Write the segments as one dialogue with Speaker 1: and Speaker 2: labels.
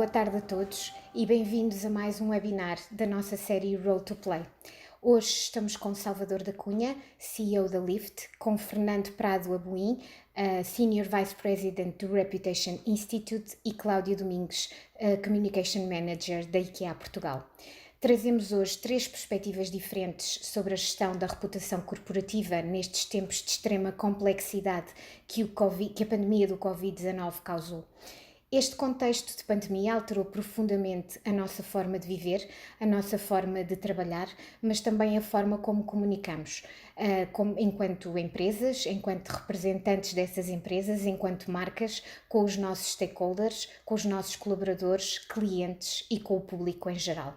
Speaker 1: boa tarde a todos e bem-vindos a mais um webinar da nossa série Road to Play. Hoje estamos com Salvador da Cunha, CEO da Lyft, com Fernando Prado Abuim, Senior Vice President do Reputation Institute e Cláudio Domingues, Communication Manager da IKEA Portugal. Trazemos hoje três perspectivas diferentes sobre a gestão da reputação corporativa nestes tempos de extrema complexidade que a pandemia do Covid-19 causou. Este contexto de pandemia alterou profundamente a nossa forma de viver, a nossa forma de trabalhar, mas também a forma como comunicamos, enquanto empresas, enquanto representantes dessas empresas, enquanto marcas, com os nossos stakeholders, com os nossos colaboradores, clientes e com o público em geral.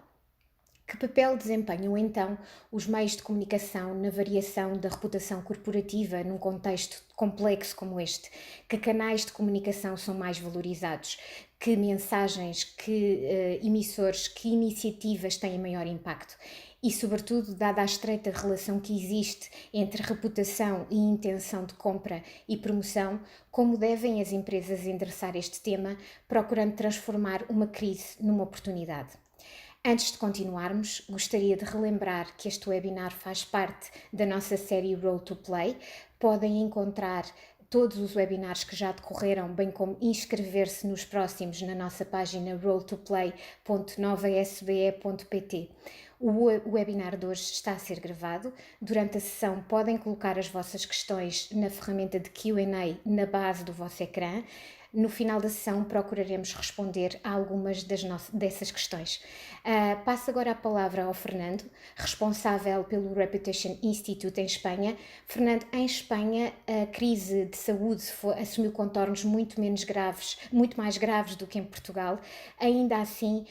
Speaker 1: Que papel desempenham, então, os meios de comunicação na variação da reputação corporativa num contexto complexo como este? Que canais de comunicação são mais valorizados? Que mensagens, que emissores, que iniciativas têm maior impacto? E, sobretudo, dada a estreita relação que existe entre reputação e intenção de compra e promoção, como devem as empresas endereçar este tema, procurando transformar uma crise numa oportunidade? Antes de continuarmos, gostaria de relembrar que este webinar faz parte da nossa série Road to Play. Podem encontrar todos os webinars que já decorreram, bem como inscrever-se nos próximos na nossa página roadtoplay.novasbe.pt. O webinar de hoje está a ser gravado. Durante a sessão podem colocar as vossas questões na ferramenta de Q&A na base do vosso ecrã. No final da sessão procuraremos responder a algumas dessas questões. Passo agora a palavra ao Fernando, responsável pelo Reputation Institute em Espanha. Fernando, em Espanha a crise de saúde assumiu contornos muito mais graves do que em Portugal. Ainda assim,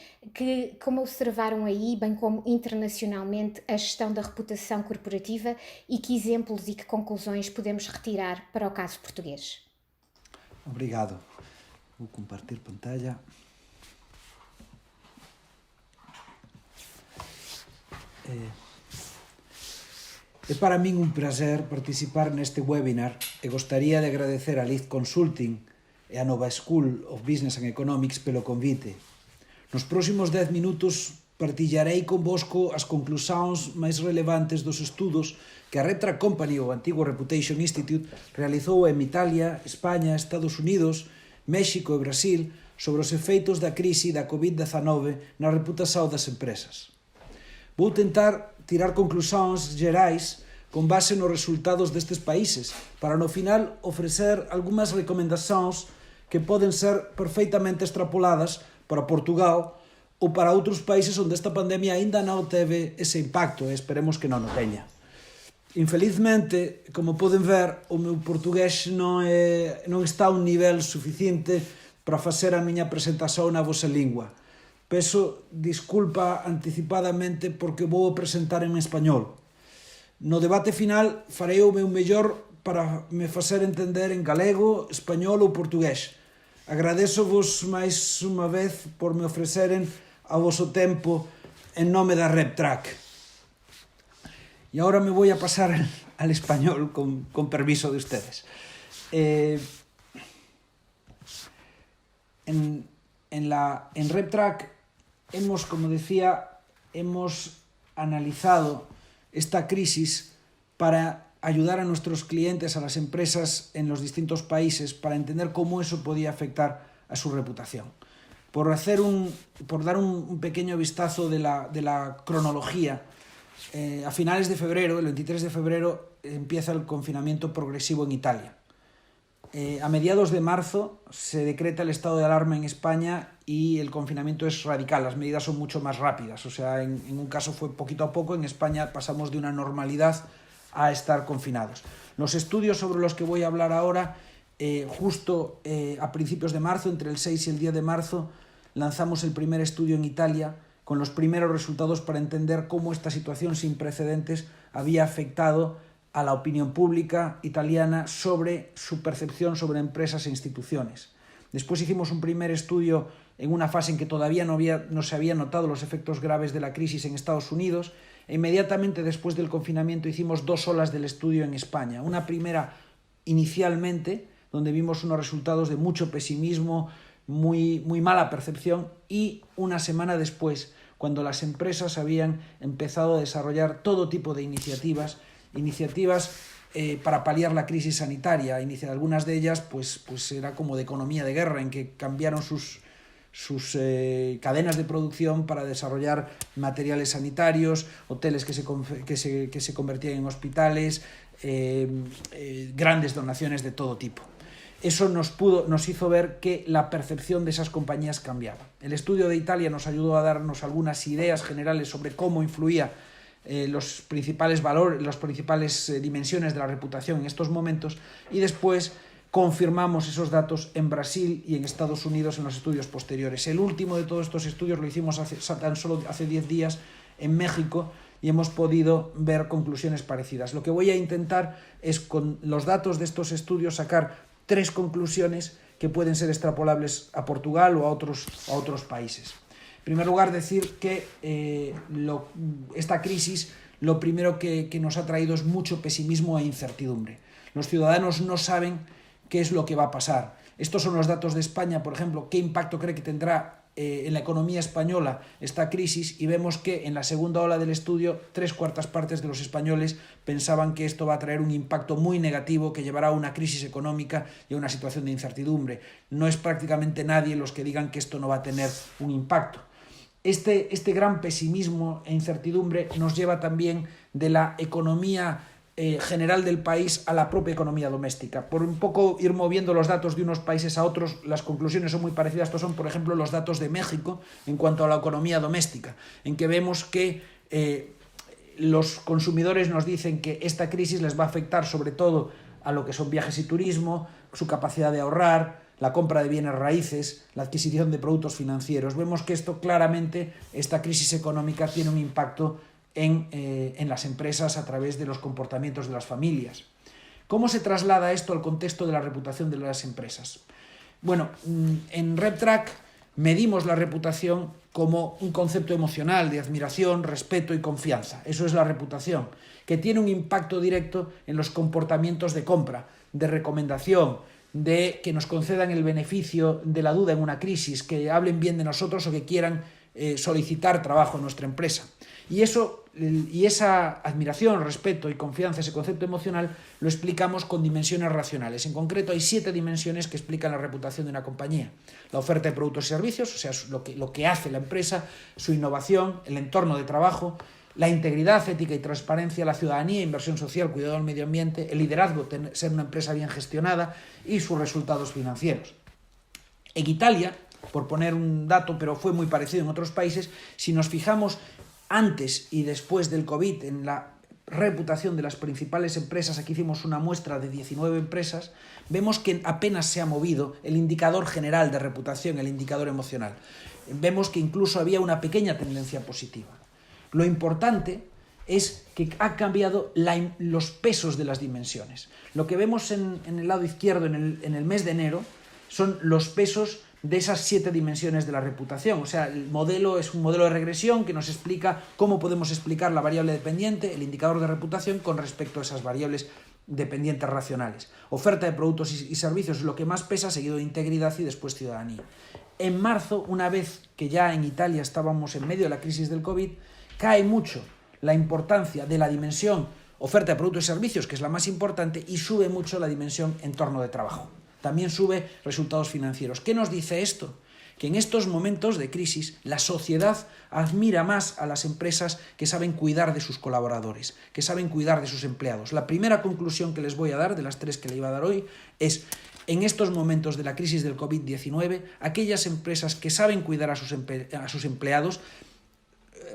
Speaker 1: como observaram aí, bem como internacionalmente, a gestão da reputação corporativa e que exemplos e que conclusões podemos retirar para o caso português?
Speaker 2: Obrigado. Vou compartir pantalla. É para min un prazer participar neste webinar e gostaría de agradecer a Lyft Consulting e a Nova School of Business and Economics pelo convite. Nos próximos 10 minutos partillarei convosco as conclusións máis relevantes dos estudos que a RepTrak Company, o antigo Reputation Institute, realizou en Italia, España, Estados Unidos, México e Brasil sobre os efeitos da crise da Covid-19 na reputación das empresas. Vou tentar tirar conclusións gerais con base nos resultados destes países, para no final ofrecer algunhas recomendacións que poden ser perfeitamente extrapoladas para Portugal ou para outros países onde esta pandemia aínda non teve ese impacto e esperemos que non o teña. Infelizmente, como poden ver, o meu portugués non está a un nivel suficiente para facer a miña presentación na vosa lingua. Peço disculpa anticipadamente porque vou presentar en español. No debate final farei o meu mellor para me facer entender en galego, español ou portugués. Agradecovos máis unha vez por me ofreceren ao voso tempo en nome da RepTrak. Y ahora me voy a pasar al español con permiso de ustedes. En RepTrak hemos, como decía, hemos analizado esta crisis para ayudar a nuestros clientes, a las empresas en los distintos países, para entender cómo eso podía afectar a su reputación. Por dar un pequeño vistazo de la cronología, a finales de febrero, el 23 de febrero, empieza el confinamiento progresivo en Italia. A mediados de marzo se decreta el estado de alarma en España y el confinamiento es radical, las medidas son mucho más rápidas. O sea, en un caso fue poquito a poco, en España pasamos de una normalidad a estar confinados. Los estudios sobre los que voy a hablar ahora, justo a principios de marzo, entre el 6 y el 10 de marzo, lanzamos el primer estudio en Italia con los primeros resultados para entender cómo esta situación sin precedentes había afectado a la opinión pública italiana sobre su percepción sobre empresas e instituciones. Después hicimos un primer estudio en una fase en que todavía no se habían notado los efectos graves de la crisis en Estados Unidos e inmediatamente después del confinamiento hicimos 2 olas del estudio en España. Una primera inicialmente, donde vimos unos resultados de mucho pesimismo, muy mala percepción, y una semana después, cuando las empresas habían empezado a desarrollar todo tipo de iniciativas para paliar la crisis sanitaria. Algunas de ellas pues era como de economía de guerra, en que cambiaron sus cadenas de producción para desarrollar materiales sanitarios, hoteles que se convertían en hospitales, grandes donaciones de todo tipo. Eso nos hizo ver que la percepción de esas compañías cambiaba. El estudio de Italia nos ayudó a darnos algunas ideas generales sobre cómo influía los principales valores, las principales dimensiones de la reputación en estos momentos, y después confirmamos esos datos en Brasil y en Estados Unidos en los estudios posteriores. El último de todos estos estudios lo hicimos tan solo hace 10 días en México, y hemos podido ver conclusiones parecidas. Lo que voy a intentar es, con los datos de estos estudios, sacar 3 conclusiones que pueden ser extrapolables a Portugal o a otros países. En primer lugar, decir que esta crisis lo primero que nos ha traído es mucho pesimismo e incertidumbre. Los ciudadanos no saben qué es lo que va a pasar. Estos son los datos de España, por ejemplo. ¿Qué impacto cree que tendrá en la economía española esta crisis? Y vemos que en la segunda ola del estudio 3/4 partes de los españoles pensaban que esto va a traer un impacto muy negativo, que llevará a una crisis económica y a una situación de incertidumbre. No es prácticamente nadie los que digan que esto no va a tener un impacto. Este gran pesimismo e incertidumbre nos lleva también de la economía general del país a la propia economía doméstica. Por un poco ir moviendo los datos de unos países a otros, las conclusiones son muy parecidas. Estos son, por ejemplo, los datos de México en cuanto a la economía doméstica, en que vemos que los consumidores nos dicen que esta crisis les va a afectar sobre todo a lo que son viajes y turismo, su capacidad de ahorrar, la compra de bienes raíces, la adquisición de productos financieros. Vemos que esto claramente, esta crisis económica, tiene un impacto en las empresas a través de los comportamientos de las familias. ¿Cómo se traslada esto al contexto de la reputación de las empresas? Bueno, en RepTrak medimos la reputación como un concepto emocional de admiración, respeto y confianza. Eso es la reputación, que tiene un impacto directo en los comportamientos de compra, de recomendación, de que nos concedan el beneficio de la duda en una crisis, que hablen bien de nosotros o que quieran solicitar trabajo en nuestra empresa. Y esa admiración, respeto y confianza, ese concepto emocional, lo explicamos con dimensiones racionales. En concreto, hay 7 dimensiones que explican la reputación de una compañía. La oferta de productos y servicios, o sea, lo que hace la empresa, su innovación, el entorno de trabajo, la integridad, ética y transparencia, la ciudadanía, inversión social, cuidado del medio ambiente, el liderazgo, ser una empresa bien gestionada, y sus resultados financieros. En Italia, por poner un dato, pero fue muy parecido en otros países, si nos fijamos antes y después del COVID en la reputación de las principales empresas, aquí hicimos una muestra de 19 empresas, vemos que apenas se ha movido el indicador general de reputación, el indicador emocional. Vemos que incluso había una pequeña tendencia positiva. Lo importante es que ha cambiado los pesos de las dimensiones. Lo que vemos en el lado izquierdo en el mes de enero son los pesos de esas 7 dimensiones de la reputación. O sea, el modelo es un modelo de regresión que nos explica cómo podemos explicar la variable dependiente, el indicador de reputación, con respecto a esas variables dependientes racionales. Oferta de productos y servicios es lo que más pesa, seguido de integridad y después ciudadanía. En marzo, una vez que ya en Italia estábamos en medio de la crisis del COVID, cae mucho la importancia de la dimensión oferta de productos y servicios, que es la más importante, y sube mucho la dimensión entorno de trabajo. También sube resultados financieros. ¿Qué nos dice esto? Que en estos momentos de crisis la sociedad admira más a las empresas que saben cuidar de sus colaboradores, que saben cuidar de sus empleados. La primera conclusión que les voy a dar, de las 3 que le iba a dar hoy, es: en estos momentos de la crisis del COVID-19, aquellas empresas que saben cuidar a sus empleados,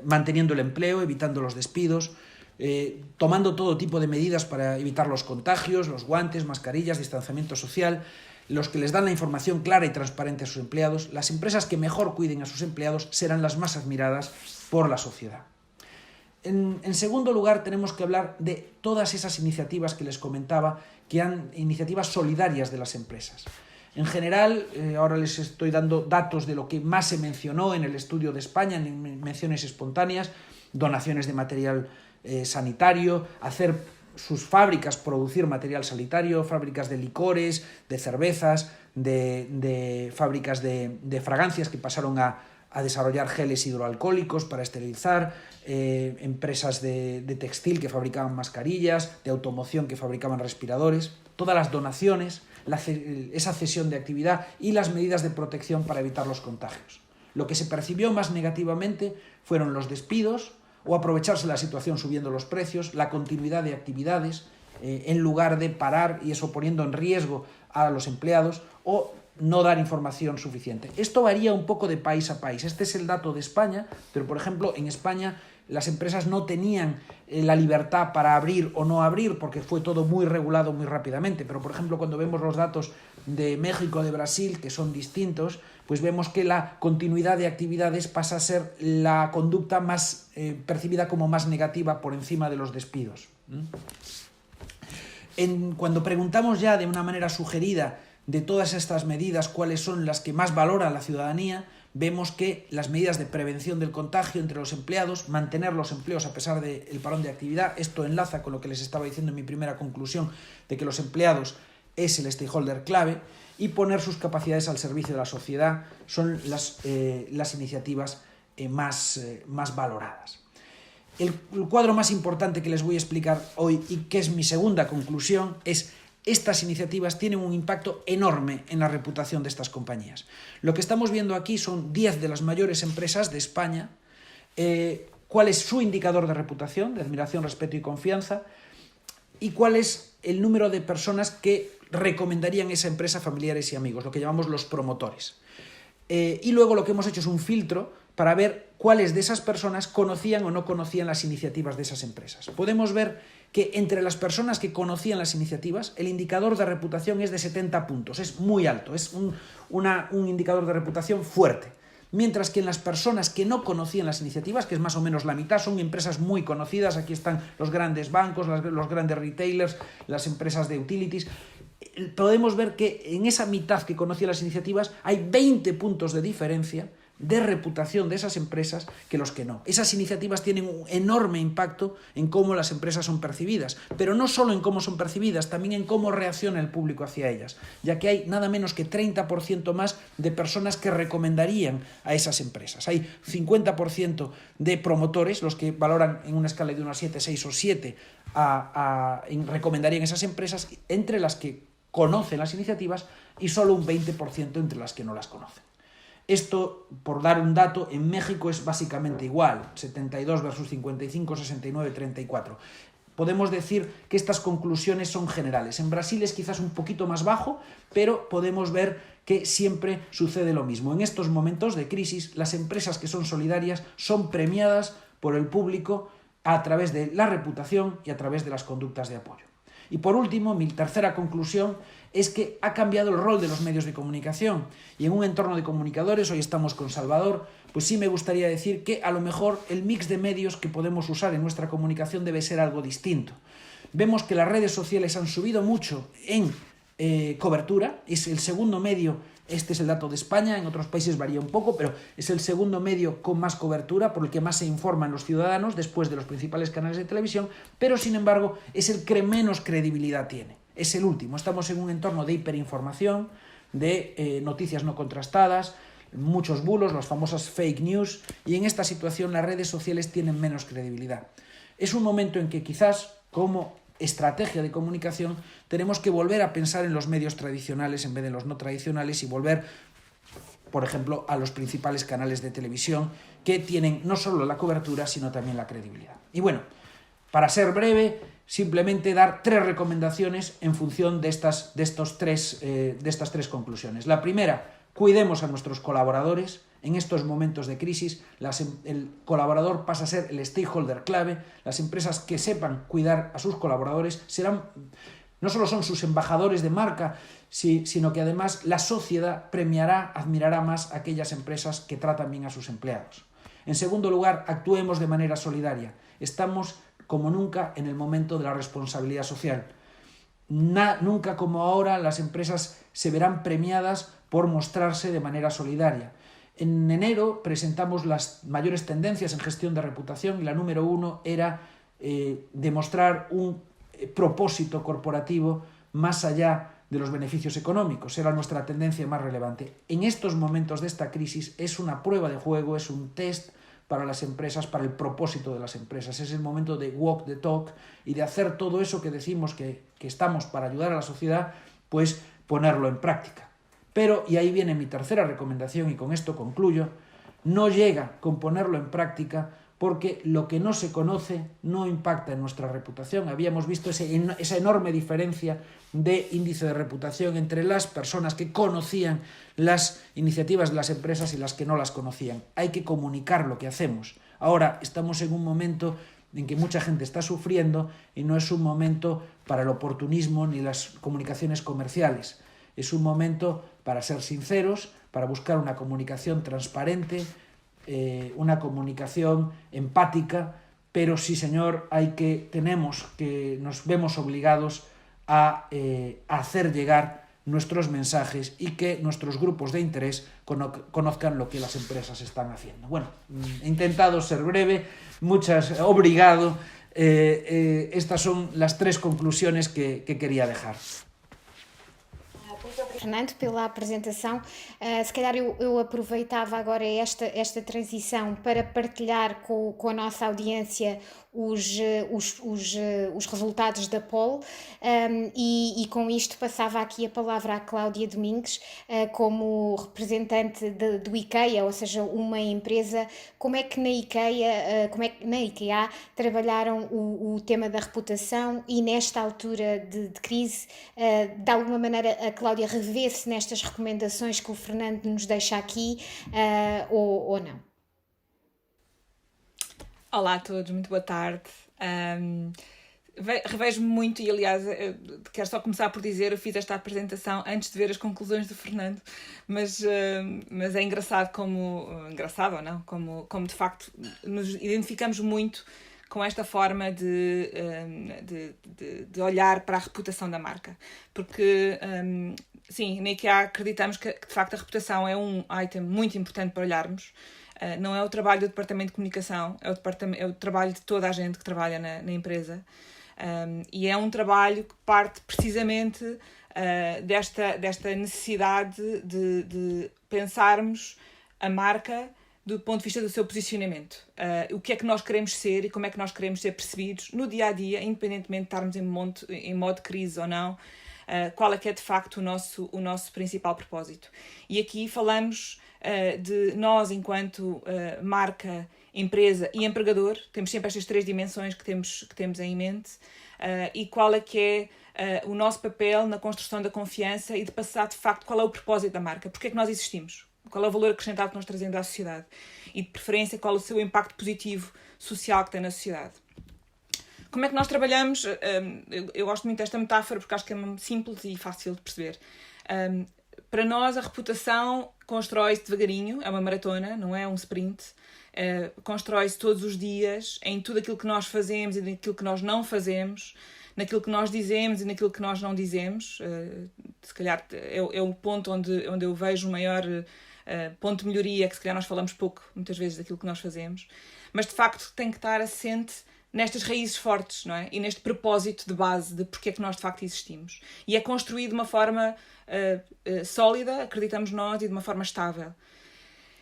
Speaker 2: manteniendo el empleo, evitando los despidos, tomando todo tipo de medidas para evitar los contagios, los guantes, mascarillas, distanciamiento social, los que les dan la información clara y transparente a sus empleados, las empresas que mejor cuiden a sus empleados serán las más admiradas por la sociedad. En segundo lugar, tenemos que hablar de todas esas iniciativas que les comentaba, iniciativas solidarias de las empresas. En general, ahora les estoy dando datos de lo que más se mencionó en el estudio de España, en menciones espontáneas, donaciones de material sanitario, hacer sus fábricas producir material sanitario, fábricas de licores, de cervezas, de fábricas de fragancias que pasaron a desarrollar geles hidroalcohólicos para esterilizar, empresas de textil que fabricaban mascarillas, de automoción que fabricaban respiradores, todas las donaciones, esa cesión de actividad y las medidas de protección para evitar los contagios. Lo que se percibió más negativamente fueron los despidos o aprovecharse la situación subiendo los precios, la continuidad de actividades, en lugar de parar y eso poniendo en riesgo a los empleados, o no dar información suficiente. Esto varía un poco de país a país. Este es el dato de España, pero por ejemplo en España las empresas no tenían la libertad para abrir o no abrir porque fue todo muy regulado muy rápidamente, pero por ejemplo cuando vemos los datos de México, de Brasil, que son distintos, pues vemos que la continuidad de actividades pasa a ser la conducta más percibida como más negativa por encima de los despidos. Cuando preguntamos ya de una manera sugerida de todas estas medidas cuáles son las que más valora la ciudadanía, vemos que las medidas de prevención del contagio entre los empleados, mantener los empleos a pesar del parón de actividad, esto enlaza con lo que les estaba diciendo en mi primera conclusión, de que los empleados es el stakeholder clave, y poner sus capacidades al servicio de la sociedad son las iniciativas más valoradas. El cuadro más importante que les voy a explicar hoy y que es mi segunda conclusión es: estas iniciativas tienen un impacto enorme en la reputación de estas compañías. Lo que estamos viendo aquí son 10 de las mayores empresas de España, cuál es su indicador de reputación, de admiración, respeto y confianza, y cuál es el número de personas que recomendarían esa empresa a familiares y amigos, lo que llamamos los promotores. Y luego lo que hemos hecho es un filtro para ver cuáles de esas personas conocían o no conocían las iniciativas de esas empresas. Podemos ver que entre las personas que conocían las iniciativas, el indicador de reputación es de 70 puntos, es muy alto, es un indicador de reputación fuerte. Mientras que en las personas que no conocían las iniciativas, que es más o menos la mitad, son empresas muy conocidas, aquí están los grandes bancos, los grandes retailers, las empresas de utilities, podemos ver que en esa mitad que conocía las iniciativas hay 20 puntos de diferencia de reputación de esas empresas que los que no. Esas iniciativas tienen un enorme impacto en cómo las empresas son percibidas, pero no solo en cómo son percibidas, también en cómo reacciona el público hacia ellas, ya que hay nada menos que 30% más de personas que recomendarían a esas empresas. Hay 50% de promotores, los que valoran en una escala de 1 a 7, 6 o 7, recomendarían esas empresas, entre las que conocen las iniciativas, y solo un 20% entre las que no las conocen. Esto, por dar un dato, en México es básicamente igual, 72 versus 55, 69, 34. Podemos decir que estas conclusiones son generales. En Brasil es quizás un poquito más bajo, pero podemos ver que siempre sucede lo mismo. En estos momentos de crisis, las empresas que son solidarias son premiadas por el público a través de la reputación y a través de las conductas de apoyo. Y por último, mi tercera conclusión es que ha cambiado el rol de los medios de comunicación, y en un entorno de comunicadores, hoy estamos con Salvador, pues sí me gustaría decir que a lo mejor el mix de medios que podemos usar en nuestra comunicación debe ser algo distinto. Vemos que las redes sociales han subido mucho en cobertura, es el segundo medio, este es el dato de España, en otros países varía un poco, pero es el segundo medio con más cobertura, por el que más se informan los ciudadanos después de los principales canales de televisión, pero sin embargo es el que menos credibilidad tiene, es el último. Estamos en un entorno de hiperinformación, de noticias no contrastadas, muchos bulos, las famosas fake news, y en esta situación las redes sociales tienen menos credibilidad. Es un momento en que quizás, como estrategia de comunicación, tenemos que volver a pensar en los medios tradicionales en vez de los no tradicionales, y volver, por ejemplo, a los principales canales de televisión que tienen no solo la cobertura, sino también la credibilidad. Y bueno, para ser breve, simplemente dar 3 recomendaciones en función de estas tres conclusiones. La primera: cuidemos a nuestros colaboradores. En estos momentos de crisis, el colaborador pasa a ser el stakeholder clave. Las empresas que sepan cuidar a sus colaboradores no solo son sus embajadores de marca, sino que además la sociedad admirará más a aquellas empresas que tratan bien a sus empleados. En segundo lugar, actuemos de manera solidaria. Estamos, como nunca, en el momento de la responsabilidad social. Nunca como ahora las empresas se verán premiadas por mostrarse de manera solidaria. En enero presentamos las mayores tendencias en gestión de reputación, y la número 1 era demostrar un propósito corporativo más allá de los beneficios económicos. Era nuestra tendencia más relevante. En estos momentos de esta crisis es una prueba de juego, es un test para las empresas, para el propósito de las empresas. Es el momento de walk the talk y de hacer todo eso que decimos que estamos para ayudar a la sociedad, pues ponerlo en práctica. Pero, y ahí viene mi tercera recomendación y con esto concluyo, no llega con ponerlo en práctica porque lo que no se conoce no impacta en nuestra reputación. Habíamos visto esa enorme diferencia de índice de reputación entre las personas que conocían las iniciativas de las empresas y las que no las conocían. Hay que comunicar lo que hacemos. Ahora estamos en un momento en que mucha gente está sufriendo y no es un momento para el oportunismo ni las comunicaciones comerciales. Es un momento para ser sinceros, para buscar una comunicación transparente, una comunicación empática, pero sí, señor, nos vemos obligados a hacer llegar nuestros mensajes y que nuestros grupos de interés conozcan lo que las empresas están haciendo. Bueno, he intentado ser breve, obrigado. Estas son las 3 conclusiones que quería dejar.
Speaker 1: Fernando, pela apresentação. Se calhar eu aproveitava agora esta transição para partilhar com a nossa audiência os resultados da poll e com isto passava aqui a palavra à Cláudia Domingues como representante do IKEA, ou seja, uma empresa. Como é que na IKEA trabalharam o tema da reputação e nesta altura de crise, de alguma maneira a Cláudia revê-se nestas recomendações que o Fernando nos deixa aqui ou não?
Speaker 3: Olá a todos, muito boa tarde. Revejo-me muito e, aliás, quero só começar por dizer, eu fiz esta apresentação antes de ver as conclusões do Fernando, mas é engraçado engraçado ou não, como de facto nos identificamos muito com esta forma de olhar para a reputação da marca. Porque, sim, na IKEA acreditamos que de facto a reputação é um item muito importante para olharmos. Não é o trabalho do departamento de comunicação, é o trabalho de toda a gente que trabalha na empresa. E é um trabalho que parte precisamente desta necessidade de pensarmos a marca do ponto de vista do seu posicionamento. O que é que nós queremos ser e como é que nós queremos ser percebidos no dia-a-dia, independentemente de estarmos em modo de crise ou não, qual é que é de facto o nosso principal propósito. E aqui falamos de nós enquanto marca, empresa e empregador, temos sempre estas 3 dimensões que temos em mente, e qual é que é o nosso papel na construção da confiança e de passar de facto qual é o propósito da marca, porque é que nós existimos, qual é o valor acrescentado que nós trazemos à sociedade e de preferência qual é o seu impacto positivo social que tem na sociedade. Como é que nós trabalhamos? Eu gosto muito desta metáfora porque acho que é simples e fácil de perceber. Para nós a reputação constrói-se devagarinho, é uma maratona, não é um sprint. Constrói-se todos os dias em tudo aquilo que nós fazemos e naquilo que nós não fazemos, naquilo que nós dizemos e naquilo que nós não dizemos. Se calhar é o ponto onde eu vejo o maior ponto de melhoria, que se calhar nós falamos pouco muitas vezes daquilo que nós fazemos, mas de facto tem que estar assente nestas raízes fortes, não é? E neste propósito de base de porque é que nós de facto existimos. E é construído de uma forma sólida, acreditamos nós, e de uma forma estável.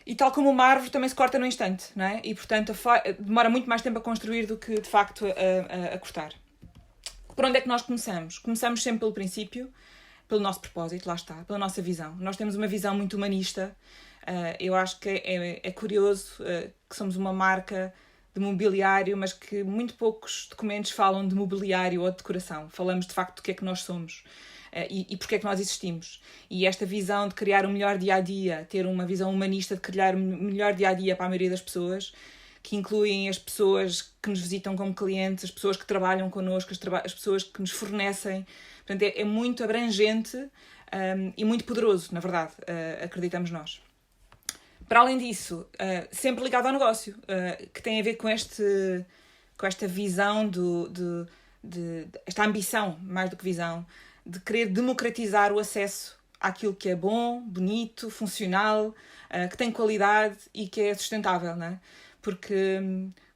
Speaker 3: E tal como uma árvore também se corta num instante, não é? E portanto demora muito mais tempo a construir do que de facto a cortar. Por onde é que nós começamos? Começamos sempre pelo princípio, pelo nosso propósito, lá está, pela nossa visão. Nós temos uma visão muito humanista. Eu acho que é curioso que somos uma marca de mobiliário, mas que muito poucos documentos falam de mobiliário ou de decoração. Falamos de facto do que é que nós somos e porque é que nós existimos. E esta visão de criar um melhor dia-a-dia, ter uma visão humanista de criar um melhor dia-a-dia para a maioria das pessoas, que incluem as pessoas que nos visitam como clientes, as pessoas que trabalham connosco, as pessoas que nos fornecem. Portanto, é muito abrangente e muito poderoso, na verdade, acreditamos nós. Para além disso, sempre ligado ao negócio, que tem a ver com esta visão, esta ambição, mais do que visão, de querer democratizar o acesso àquilo que é bom, bonito, funcional, que tem qualidade e que é sustentável, não é? Porque,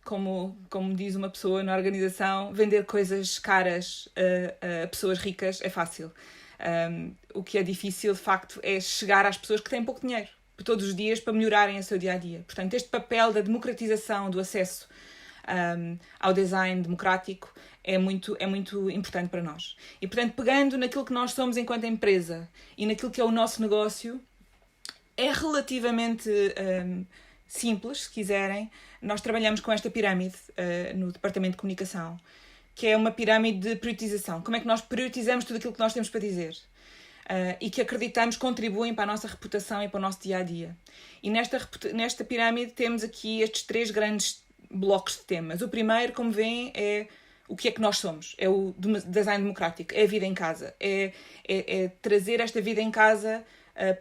Speaker 3: como diz uma pessoa na organização, vender coisas caras a pessoas ricas é fácil. O que é difícil, de facto, é chegar às pessoas que têm pouco dinheiro, todos os dias, para melhorarem o seu dia-a-dia. Portanto, este papel da democratização do acesso ao design democrático é muito importante para nós. E, portanto, pegando naquilo que nós somos enquanto empresa e naquilo que é o nosso negócio, é relativamente simples, se quiserem. Nós trabalhamos com esta pirâmide no Departamento de Comunicação, que é uma pirâmide de priorização. Como é que nós priorizamos tudo aquilo que nós temos para dizer? E que acreditamos contribuem para a nossa reputação e para o nosso dia-a-dia. E nesta pirâmide temos aqui estes 3 grandes blocos de temas. O primeiro, como veem, é o que é que nós somos. É o design democrático, é a vida em casa. É trazer esta vida em casa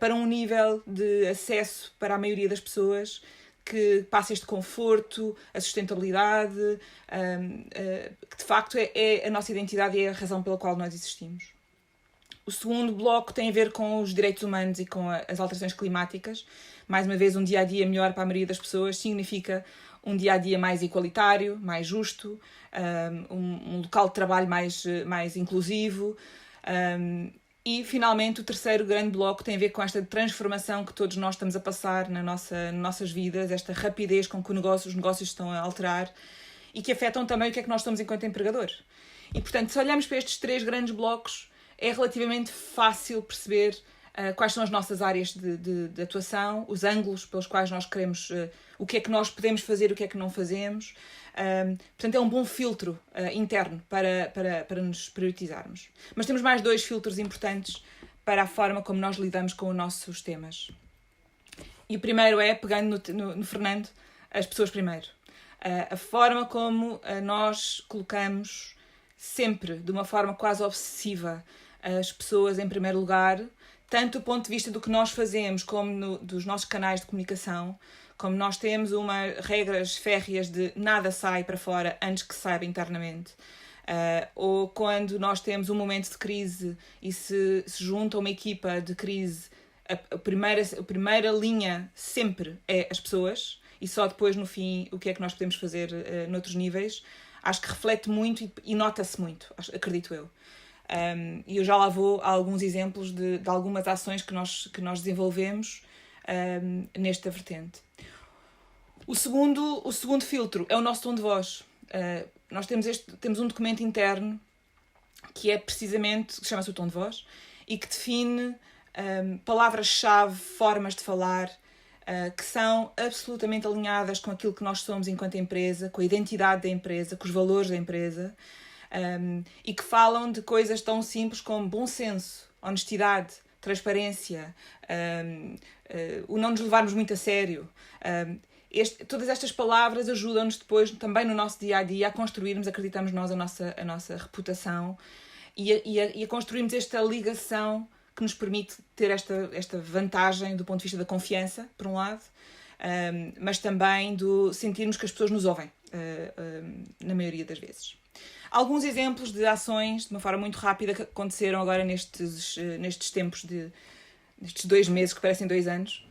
Speaker 3: para um nível de acesso para a maioria das pessoas, que passa este conforto, a sustentabilidade, que de facto é a nossa identidade e é a razão pela qual nós existimos. O segundo bloco tem a ver com os direitos humanos e com as alterações climáticas. Mais uma vez, um dia-a-dia melhor para a maioria das pessoas significa um dia-a-dia mais igualitário, mais justo, um local de trabalho mais inclusivo. E, finalmente, o terceiro grande bloco tem a ver com esta transformação que todos nós estamos a passar nas nossas vidas, esta rapidez com que os negócios estão a alterar e que afetam também o que é que nós somos enquanto empregador. E, portanto, se olhamos para estes 3 grandes blocos, é relativamente fácil perceber quais são as nossas áreas de atuação, os ângulos pelos quais nós queremos, o que é que nós podemos fazer, o que é que não fazemos. Portanto, é um bom filtro interno para nos priorizarmos. Mas temos mais 2 filtros importantes para a forma como nós lidamos com os nossos temas. E o primeiro é, pegando no Fernando, as pessoas primeiro. A forma como nós colocamos sempre, de uma forma quase obsessiva, as pessoas em primeiro lugar, tanto do ponto de vista do que nós fazemos como dos nossos canais de comunicação, como nós temos regras férreas de nada sai para fora antes que saiba internamente. Ou quando nós temos um momento de crise e se junta uma equipa de crise, a primeira linha sempre é as pessoas e só depois, no fim, o que é que nós podemos fazer noutros níveis. Acho que reflete muito e nota-se muito, acredito eu. E eu já lá vou a alguns exemplos de algumas ações que nós desenvolvemos nesta vertente. O segundo filtro é o nosso tom de voz. Nós temos um documento interno que é precisamente, que chama-se o tom de voz, e que define palavras-chave, formas de falar, que são absolutamente alinhadas com aquilo que nós somos enquanto empresa, com a identidade da empresa, com os valores da empresa, e que falam de coisas tão simples como bom senso, honestidade, transparência, o não nos levarmos muito a sério. Todas estas palavras ajudam-nos depois também no nosso dia-a-dia a construirmos, acreditamos nós, a nossa reputação e a construirmos esta ligação que nos permite ter esta vantagem do ponto de vista da confiança, por um lado, mas também do sentirmos que as pessoas nos ouvem, na maioria das vezes. Alguns exemplos de ações, de uma forma muito rápida, que aconteceram agora nestes tempos, nestes 2 meses, que parecem 2 anos.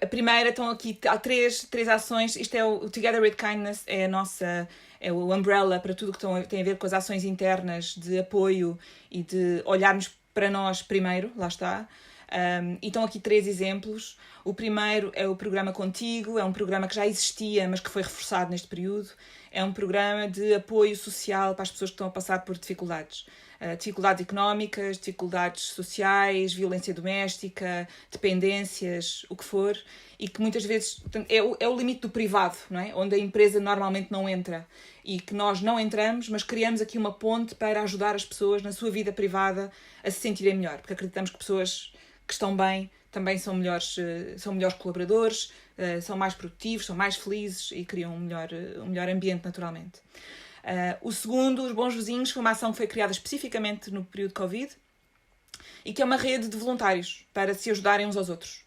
Speaker 3: A primeira, estão aqui, há três ações. Isto é o Together with Kindness, é o umbrella para tudo que tem a ver com as ações internas de apoio e de olharmos para nós primeiro, lá está. E estão aqui 3 exemplos. O primeiro é o programa Contigo, é um programa que já existia, mas que foi reforçado neste período. É um programa de apoio social para as pessoas que estão a passar por dificuldades. Dificuldades económicas, dificuldades sociais, violência doméstica, dependências, o que for. E que muitas vezes, portanto, é o limite do privado, não é? Onde a empresa normalmente não entra. E que nós não entramos, mas criamos aqui uma ponte para ajudar as pessoas na sua vida privada a se sentirem melhor. Porque acreditamos que pessoas que estão bem também são melhores colaboradores, são mais produtivos, são mais felizes e criam um melhor ambiente naturalmente. O segundo, Os Bons Vizinhos, foi uma ação que foi criada especificamente no período Covid e que é uma rede de voluntários para se ajudarem uns aos outros.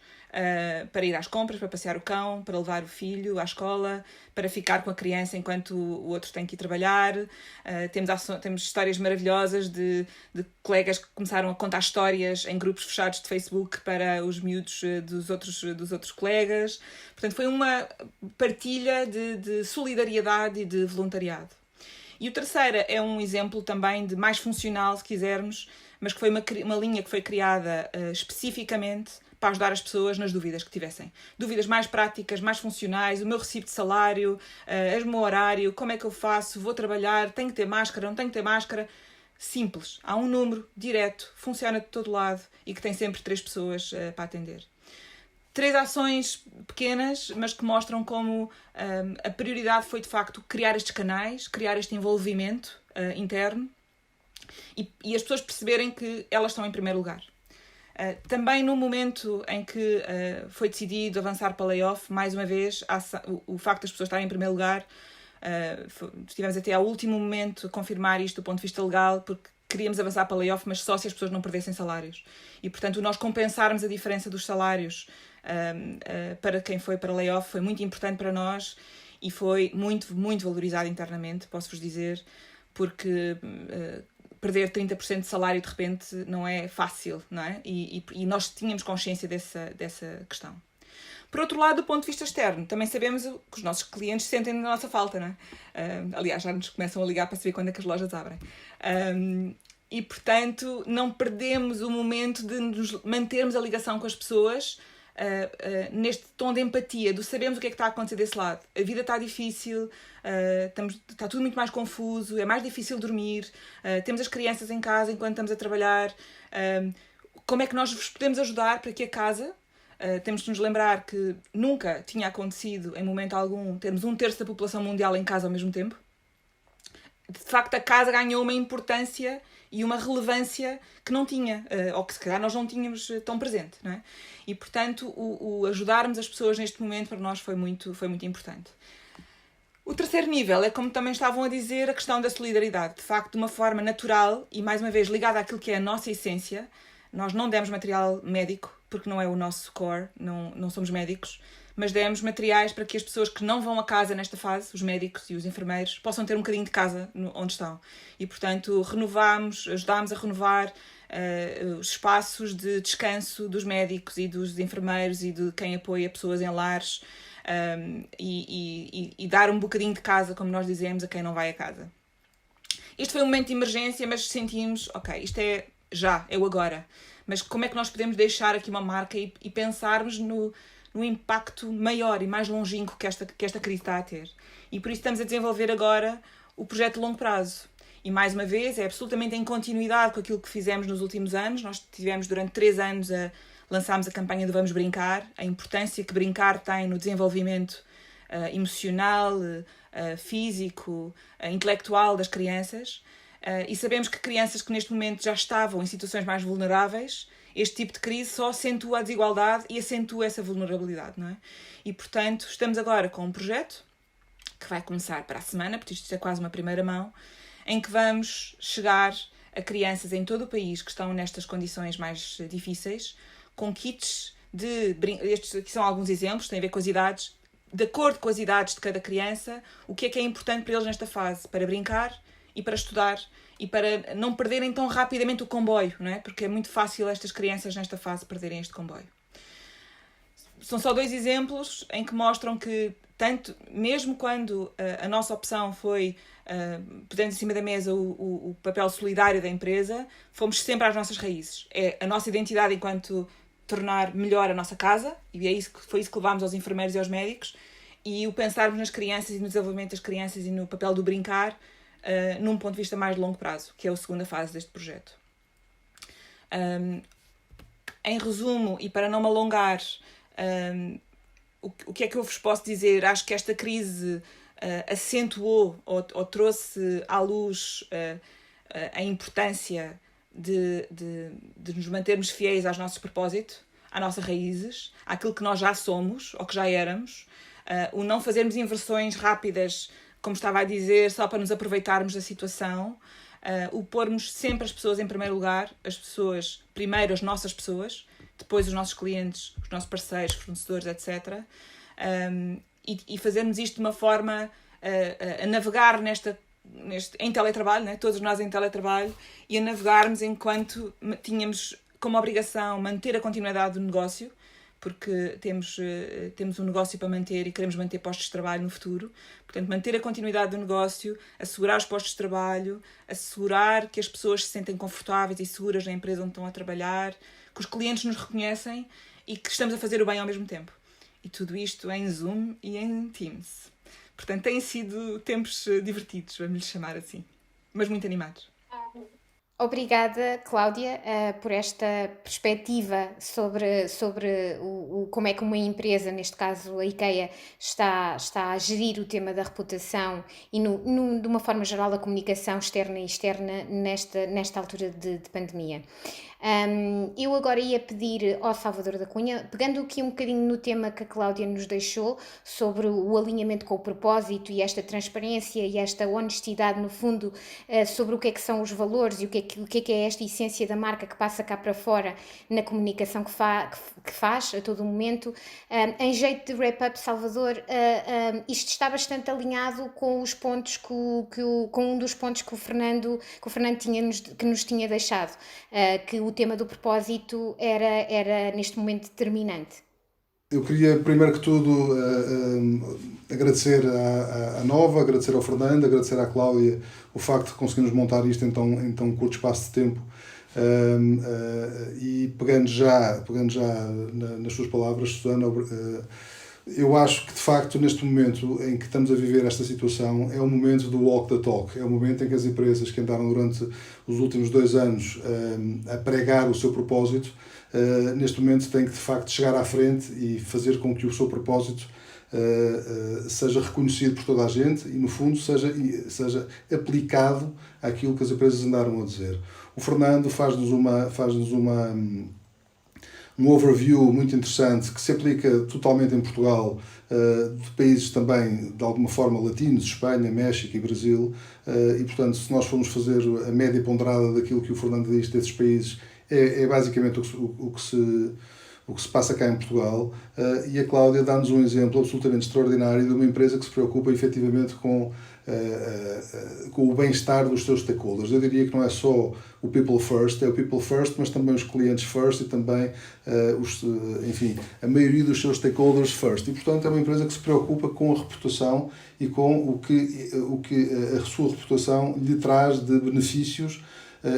Speaker 3: para ir às compras, para passear o cão, para levar o filho à escola, para ficar com a criança enquanto o outro tem que ir trabalhar. Temos histórias maravilhosas de colegas que começaram a contar histórias em grupos fechados de Facebook para os miúdos dos outros colegas. Portanto, foi uma partilha de solidariedade e de voluntariado. E o terceiro é um exemplo também de mais funcional, se quisermos, mas que foi uma linha que foi criada especificamente para ajudar as pessoas nas dúvidas que tivessem. Dúvidas mais práticas, mais funcionais, o meu recibo de salário, o meu horário, como é que eu faço, vou trabalhar, tenho que ter máscara, não tenho que ter máscara. Simples. Há um número direto, funciona de todo lado e que tem sempre 3 pessoas para atender. 3 ações pequenas, mas que mostram como a prioridade foi, de facto, criar estes canais, criar este envolvimento interno e as pessoas perceberem que elas estão em primeiro lugar. Também no momento em que foi decidido avançar para layoff, mais uma vez, o facto das pessoas estarem em primeiro lugar, estivemos até ao último momento a confirmar isto do ponto de vista legal, porque queríamos avançar para layoff, mas só se as pessoas não perdessem salários. E, portanto, nós compensarmos a diferença dos salários para quem foi para layoff foi muito importante para nós e foi muito, muito valorizado internamente, posso-vos dizer, porque perder 30% de salário de repente não é fácil, não é? E nós tínhamos consciência dessa questão. Por outro lado, do ponto de vista externo, também sabemos que os nossos clientes sentem a nossa falta, não é? Aliás, já nos começam a ligar para saber quando é que as lojas abrem. E, portanto, não perdemos o momento de nos mantermos a ligação com as pessoas neste tom de empatia, de sabermos o que é que está a acontecer desse lado. A vida está difícil, está tudo muito mais confuso, é mais difícil dormir, temos as crianças em casa enquanto estamos a trabalhar. Como é que nós vos podemos ajudar para que a casa... temos de nos lembrar que nunca tinha acontecido, em momento algum, termos 1/3 da população mundial em casa ao mesmo tempo. De facto, a casa ganhou uma importância e uma relevância que não tinha, ou que se calhar nós não tínhamos tão presente, não é? E, portanto, o ajudarmos as pessoas neste momento para nós foi muito importante. O terceiro nível é, como também estavam a dizer, a questão da solidariedade. De facto, de uma forma natural e, mais uma vez, ligada àquilo que é a nossa essência. Nós não demos material médico, porque não é o nosso core, não somos médicos, mas demos materiais para que as pessoas que não vão a casa nesta fase, os médicos e os enfermeiros, possam ter um bocadinho de casa onde estão. E, portanto, ajudámos a renovar os espaços de descanso dos médicos e dos enfermeiros e de quem apoia pessoas em lares e dar um bocadinho de casa, como nós dizemos, a quem não vai a casa. Este foi um momento de emergência, mas sentimos, ok, isto é o agora. Mas como é que nós podemos deixar aqui uma marca e pensarmos no impacto maior e mais longínquo que esta crise está a ter. E por isso estamos a desenvolver agora o projeto de longo prazo. E mais uma vez é absolutamente em continuidade com aquilo que fizemos nos últimos anos. Nós tivemos durante 3 anos lançámos a campanha do Vamos Brincar, a importância que brincar tem no desenvolvimento emocional, físico, intelectual das crianças. E sabemos que crianças que neste momento já estavam em situações mais vulneráveis, este tipo de crise só acentua a desigualdade e acentua essa vulnerabilidade, não é? E, portanto, estamos agora com um projeto que vai começar para a semana, porque isto é quase uma primeira mão, em que vamos chegar a crianças em todo o país que estão nestas condições mais difíceis, com kits estes aqui são alguns exemplos, têm a ver com as idades, de acordo com as idades de cada criança, o que é importante para eles nesta fase, para brincar e para estudar e para não perderem tão rapidamente o comboio, não é? Porque é muito fácil estas crianças nesta fase perderem este comboio. São só 2 exemplos em que mostram que, tanto, mesmo quando a nossa opção foi pôr em cima da mesa o papel solidário da empresa, fomos sempre às nossas raízes. É a nossa identidade enquanto tornar melhor a nossa casa, e foi isso que levámos aos enfermeiros e aos médicos, e o pensarmos nas crianças e no desenvolvimento das crianças e no papel do brincar, num ponto de vista mais de longo prazo, que é a segunda fase deste projeto. Em resumo, e para não me alongar, o que é que eu vos posso dizer? Acho que esta crise acentuou ou trouxe à luz a importância de nos mantermos fiéis aos nossos propósitos, às nossas raízes, àquilo que nós já somos ou que já éramos, o não fazermos inversões rápidas, como estava a dizer, só para nos aproveitarmos da situação, o pormos sempre as pessoas em primeiro lugar, as pessoas primeiro, as nossas pessoas, depois os nossos clientes, os nossos parceiros, fornecedores, etc. E fazermos isto de uma forma a navegar em teletrabalho, né? Todos nós em teletrabalho, e a navegarmos enquanto tínhamos como obrigação manter a continuidade do negócio, porque temos um negócio para manter e queremos manter postos de trabalho no futuro. Portanto, manter a continuidade do negócio, assegurar os postos de trabalho, assegurar que as pessoas se sentem confortáveis e seguras na empresa onde estão a trabalhar, que os clientes nos reconhecem e que estamos a fazer o bem ao mesmo tempo. E tudo isto em Zoom e em Teams. Portanto, têm sido tempos divertidos, vamos lhe chamar assim, mas muito animados.
Speaker 1: Obrigada, Cláudia, por esta perspectiva sobre como é que uma empresa, neste caso a IKEA, está a gerir o tema da reputação e, de uma forma geral, a comunicação externa e externa nesta altura de pandemia. Eu agora ia pedir ao Salvador da Cunha, pegando aqui um bocadinho no tema que a Cláudia nos deixou, sobre o alinhamento com o propósito e esta transparência e esta honestidade, no fundo, sobre o que é que são os valores e o que é esta essência da marca que passa cá para fora na comunicação que faz a todo momento. Em jeito de wrap-up, Salvador, isto está bastante alinhado com os pontos com um dos pontos que o Fernando que nos tinha deixado, que o tema do propósito era neste momento determinante.
Speaker 4: Eu queria, primeiro que tudo, agradecer à Nova, agradecer ao Fernando, agradecer à Cláudia o facto de conseguirmos montar isto em tão curto espaço de tempo. E pegando já nas suas palavras, Susana, eu acho que de facto neste momento em que estamos a viver esta situação é o momento do walk the talk, é o momento em que as empresas que andaram durante os últimos 2 anos a pregar o seu propósito, neste momento têm que de facto chegar à frente e fazer com que o seu propósito seja reconhecido por toda a gente e no fundo seja aplicado àquilo que as empresas andaram a dizer. O Fernando faz-nos um overview muito interessante que se aplica totalmente em Portugal, de países também de alguma forma latinos, Espanha, México e Brasil, e portanto se nós formos fazer a média ponderada daquilo que o Fernando diz desses países, é basicamente o que se passa cá em Portugal, e a Cláudia dá-nos um exemplo absolutamente extraordinário de uma empresa que se preocupa efetivamente com o bem-estar dos seus stakeholders. Eu diria que não é só o people first, é o people first, mas também os clientes first e também a maioria dos seus stakeholders first. E, portanto, é uma empresa que se preocupa com a reputação e com o que a sua reputação lhe traz de benefícios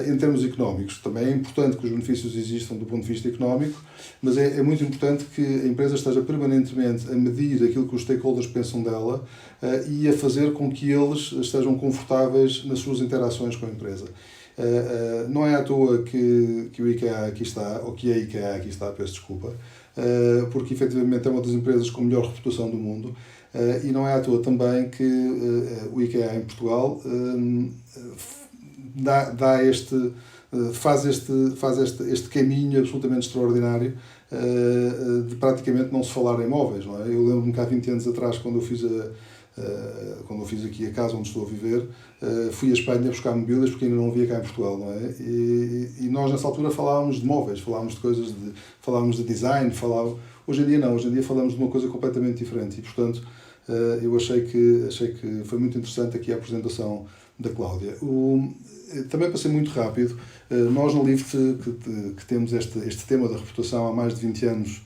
Speaker 4: em termos económicos. Também é importante que os benefícios existam do ponto de vista económico, mas é muito importante que a empresa esteja permanentemente a medir aquilo que os stakeholders pensam dela e a fazer com que eles estejam confortáveis nas suas interações com a empresa. Não é à toa que o IKEA aqui está, ou que a IKEA aqui está, peço desculpa, porque efetivamente é uma das empresas com melhor reputação do mundo, e não é à toa também que o IKEA em Portugal faz este caminho absolutamente extraordinário de praticamente não se falar em móveis, não é? Eu lembro-me que há 20 anos atrás, quando eu fiz aqui a casa onde estou a viver, fui à Espanha buscar mobílias porque ainda não havia cá em Portugal, não é? E nós nessa altura falávamos de móveis, falávamos de coisas, falávamos de design, hoje em dia não, hoje em dia falamos de uma coisa completamente diferente e portanto eu achei que foi muito interessante aqui a apresentação da Cláudia. Também passei muito rápido, nós na Lift que temos este tema da reputação há mais de 20 anos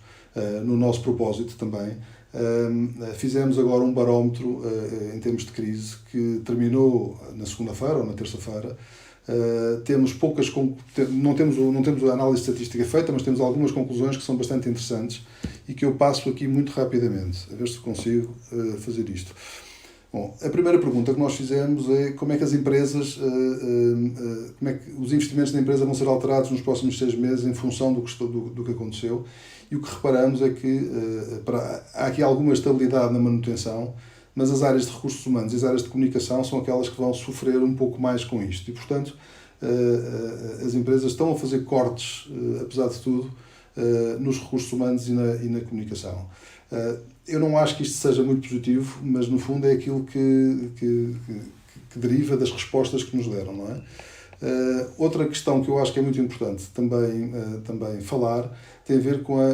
Speaker 4: no nosso propósito também, fizemos agora um barómetro em termos de crise que terminou na segunda-feira ou na terça-feira. Não temos a análise estatística feita, mas temos algumas conclusões que são bastante interessantes e que eu passo aqui muito rapidamente, a ver se consigo fazer isto. Bom, a primeira pergunta que nós fizemos é como é que as empresas, como é que os investimentos da empresa vão ser alterados nos próximos 6 meses em função do que aconteceu, e o que reparamos é que há aqui alguma estabilidade na manutenção, mas as áreas de recursos humanos e as áreas de comunicação são aquelas que vão sofrer um pouco mais com isto. E, portanto, as empresas estão a fazer cortes, apesar de tudo, nos recursos humanos e na comunicação. Eu não acho que isto seja muito positivo, mas, no fundo, é aquilo que deriva das respostas que nos deram, não é? Outra questão que eu acho que é muito importante também falar tem a ver com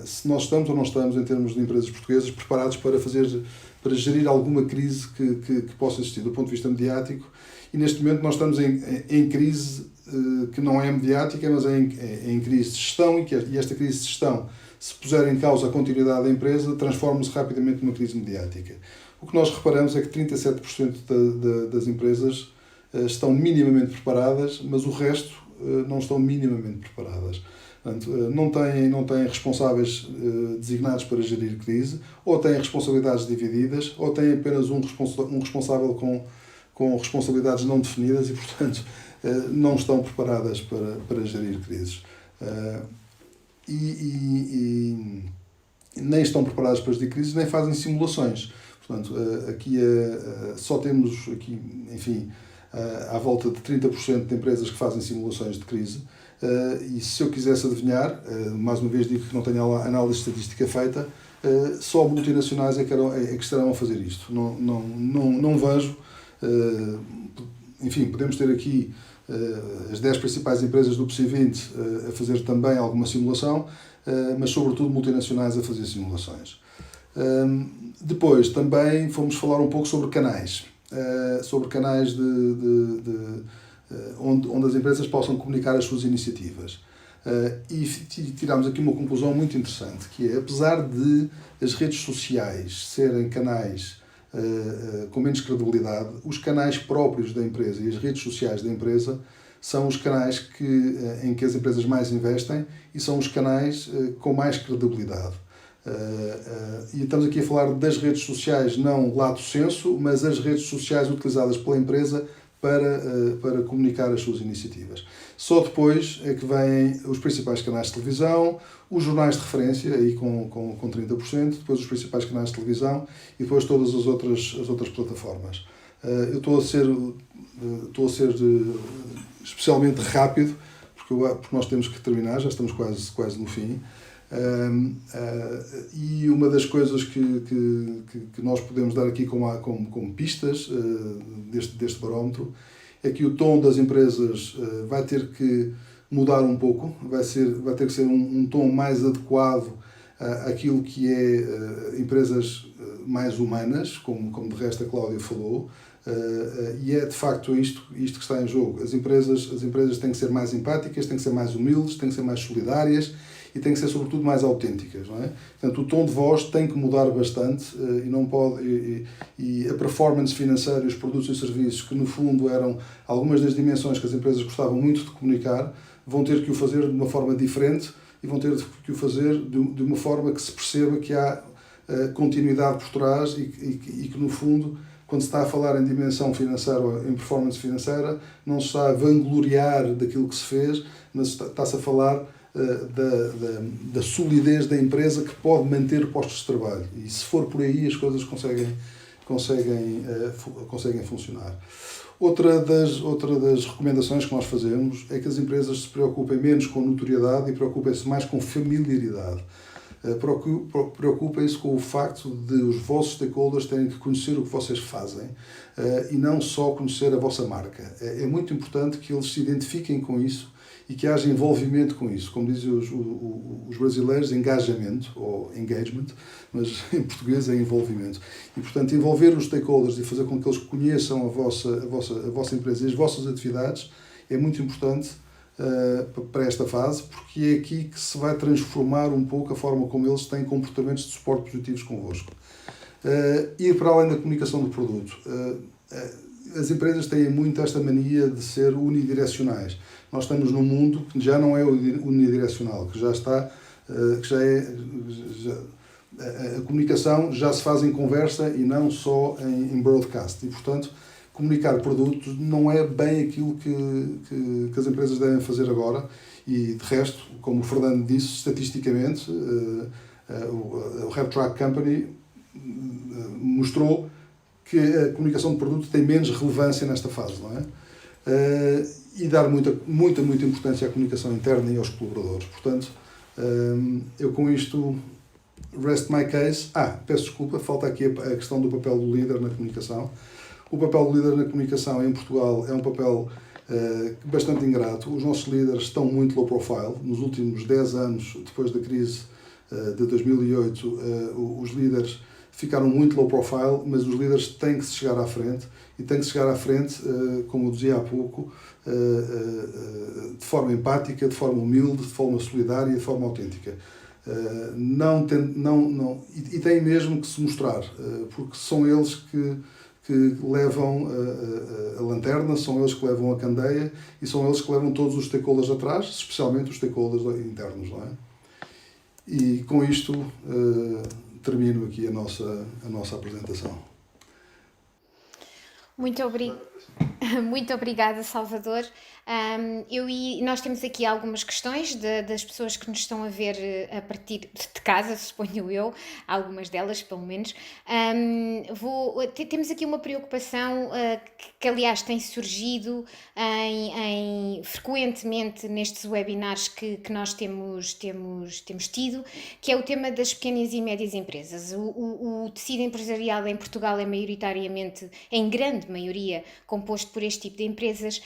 Speaker 4: se nós estamos ou não estamos, em termos de empresas portuguesas, preparados para gerir alguma crise que possa existir do ponto de vista mediático. E neste momento nós estamos em crise que não é mediática, mas é em crise de gestão, e esta crise de gestão, se puser em causa a continuidade da empresa, transforma-se rapidamente numa crise mediática. O que nós reparamos é que 37% das empresas estão minimamente preparadas, mas o resto não estão minimamente preparadas. Portanto, não têm responsáveis designados para gerir crise, ou têm responsabilidades divididas, ou têm apenas um responsável com responsabilidades não definidas e, portanto, não estão preparadas para gerir crises. E nem estão preparadas para gerir crises, nem fazem simulações. Portanto, aqui só temos, aqui, enfim, à volta de 30% de empresas que fazem simulações de crise. E se eu quisesse adivinhar, mais uma vez digo que não tenho análise estatística feita, só multinacionais é que estarão a fazer isto. Não vejo. Enfim, podemos ter aqui as 10 principais empresas do PSI 20 a fazer também alguma simulação, mas sobretudo multinacionais a fazer simulações. Depois também fomos falar um pouco sobre canais. Onde as empresas possam comunicar as suas iniciativas. E tiramos aqui uma conclusão muito interessante, que é, apesar de as redes sociais serem canais com menos credibilidade, os canais próprios da empresa e as redes sociais da empresa são os canais em que as empresas mais investem e são os canais com mais credibilidade. E estamos aqui a falar das redes sociais, não lato sensu, mas as redes sociais utilizadas pela empresa para comunicar as suas iniciativas. Só depois é que vêm os principais canais de televisão, os jornais de referência, aí com 30%, depois os principais canais de televisão e depois todas as outras plataformas. Eu estou a ser especialmente rápido, porque nós temos que terminar, já estamos quase no fim. E uma das coisas que nós podemos dar aqui como pistas deste barómetro é que o tom das empresas vai ter que mudar um pouco, vai ter que ser um tom mais adequado àquilo que é empresas mais humanas, como de resto a Cláudia falou, e é de facto isto que está em jogo. As empresas têm que ser mais empáticas, têm que ser mais humildes, têm que ser mais solidárias e têm que ser sobretudo mais autênticas, não é? Portanto, o tom de voz tem que mudar bastante e não pode e a performance financeira, os produtos e serviços que no fundo eram algumas das dimensões que as empresas gostavam muito de comunicar, vão ter que o fazer de uma forma diferente e vão ter que o fazer de uma forma que se perceba que há continuidade por trás e que no fundo, quando se está a falar em dimensão financeira ou em performance financeira, não se está a vangloriar daquilo que se fez, mas está-se a falar da solidez da empresa que pode manter postos de trabalho. E se for por aí, as coisas conseguem funcionar. Outra das recomendações que nós fazemos é que as empresas se preocupem menos com notoriedade e preocupem-se mais com familiaridade. Preocupem-se com o facto de os vossos stakeholders terem que conhecer o que vocês fazem e não só conhecer a vossa marca. É muito importante que eles se identifiquem com isso e que haja envolvimento com isso. Como dizem os brasileiros, engajamento ou engagement, mas em português é envolvimento. E, portanto, envolver os stakeholders e fazer com que eles conheçam a vossa empresa e as vossas atividades é muito importante para esta fase, porque é aqui que se vai transformar um pouco a forma como eles têm comportamentos de suporte positivos convosco. Ir para além da comunicação do produto. As empresas têm muito esta mania de ser unidirecionais. Nós estamos num mundo que já não é unidirecional, que já está, a comunicação já se faz em conversa e não só em broadcast. E, portanto, comunicar produtos não é bem aquilo que as empresas devem fazer agora. E, de resto, como o Fernando disse, estatisticamente, o RepTrak Company mostrou que a comunicação de produto tem menos relevância nesta fase, não é? E dar muita importância à comunicação interna e aos colaboradores. Portanto, eu com isto rest my case. Peço desculpa, falta aqui a questão do papel do líder na comunicação. O papel do líder na comunicação em Portugal é um papel bastante ingrato. Os nossos líderes estão muito low profile. Nos últimos 10 anos, depois da crise de 2008, os líderes ficaram muito low profile, mas os líderes têm que se chegar à frente, e têm que se chegar à frente, como eu dizia há pouco, de forma empática, de forma humilde, de forma solidária, de forma autêntica. E têm mesmo que se mostrar, porque são eles que levam a lanterna, são eles que levam a candeia, e são eles que levam todos os stakeholders atrás, especialmente os stakeholders internos, não é? E com isto termino aqui a nossa apresentação.
Speaker 1: Muito obrigada, Salvador. Nós temos aqui algumas questões das pessoas que nos estão a ver a partir de casa, suponho eu, algumas delas, pelo menos. Temos aqui uma preocupação que, aliás, tem surgido frequentemente nestes webinars que nós temos tido, que é o tema das pequenas e médias empresas. O tecido empresarial em Portugal é maioritariamente, em grande maioria, composto por este tipo de empresas.